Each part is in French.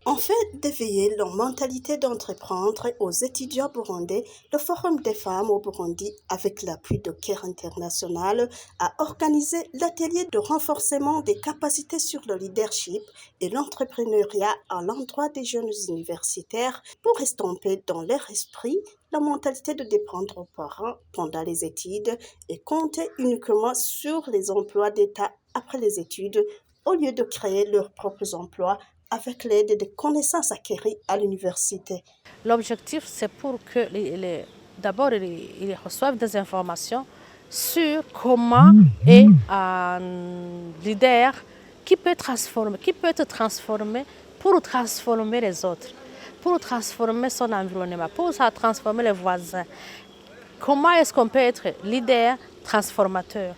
En fait d'éveiller leur mentalité d'entreprendre aux étudiants burundais, le Forum des femmes au Burundi, avec l'appui de CARE International, a organisé l'atelier de renforcement des capacités sur le leadership et l'entrepreneuriat à l'endroit des jeunes universitaires pour estomper dans leur esprit la mentalité de dépendre aux parents pendant les études et compter uniquement sur les emplois d'État après les études au lieu de créer leurs propres emplois avec l'aide des connaissances acquises à l'université. L'objectif, c'est pour que d'abord, ils reçoivent des informations sur comment est un leader qui peut être transformé pour transformer les autres, pour transformer son environnement, pour transformer les voisins. Comment est-ce qu'on peut être leader transformateur?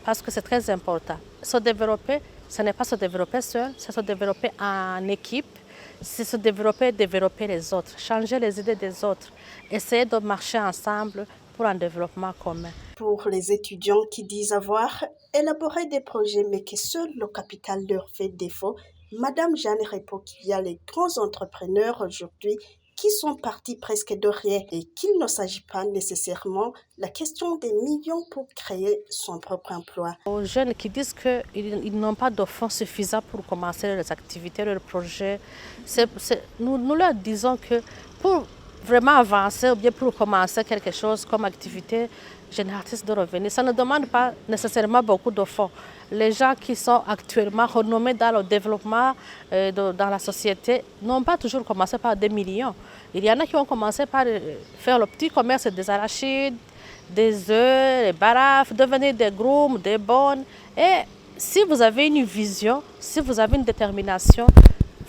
Parce que c'est très important. Se développer, ce n'est pas se développer seul, c'est se développer en équipe, c'est se développer les autres, changer les idées des autres, essayer de marcher ensemble pour un développement commun. Pour les étudiants qui disent avoir élaboré des projets mais que seul le capital leur fait défaut, Madame Jeanne répond qu'il y a les grands entrepreneurs aujourd'hui qui sont partis presque de rien et qu'il ne s'agit pas nécessairement la question des millions pour créer son propre emploi. Aux jeunes qui disent qu'ils n'ont pas de fonds suffisants pour commencer leurs activités, leurs projets, nous leur disons que pour vraiment avancer ou bien pour commencer quelque chose comme activité génératrice de revenus, ça ne demande pas nécessairement beaucoup de fonds. Les gens qui sont actuellement renommés dans le développement dans la société n'ont pas toujours commencé par des millions. Il y en a qui ont commencé par faire le petit commerce des arachides, des œufs, des barafes, devenir des grooms, des bonnes. Et si vous avez une vision, si vous avez une détermination,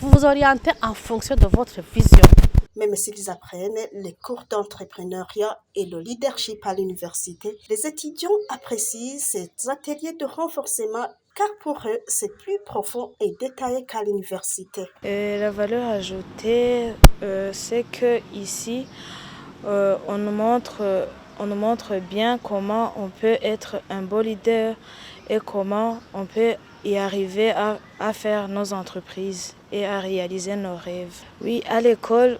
vous vous orientez en fonction de votre vision. Même s'ils apprennent les cours d'entrepreneuriat et le leadership à l'université, les étudiants apprécient ces ateliers de renforcement car pour eux, c'est plus profond et détaillé qu'à l'université. Et la valeur ajoutée, c'est que ici, on nous montre bien comment on peut être un beau leader et comment on peut y arriver à faire nos entreprises et à réaliser nos rêves. Oui, à l'école,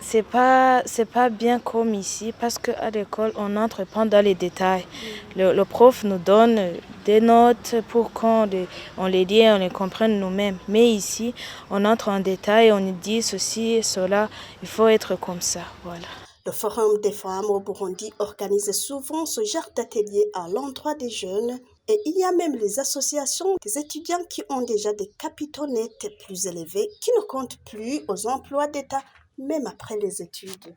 c'est pas bien comme ici parce qu'à l'école, on entre pas dans les détails. Le prof nous donne des notes pour qu'on on les lit et on les comprenne nous-mêmes. Mais ici, on entre en détail, on nous dit ceci, cela, il faut être comme ça. Voilà. Le Forum des femmes au Burundi organise souvent ce genre d'atelier à l'endroit des jeunes et il y a même les associations des étudiants qui ont déjà des capitaux nets plus élevés qui ne comptent plus aux emplois d'État même après les études.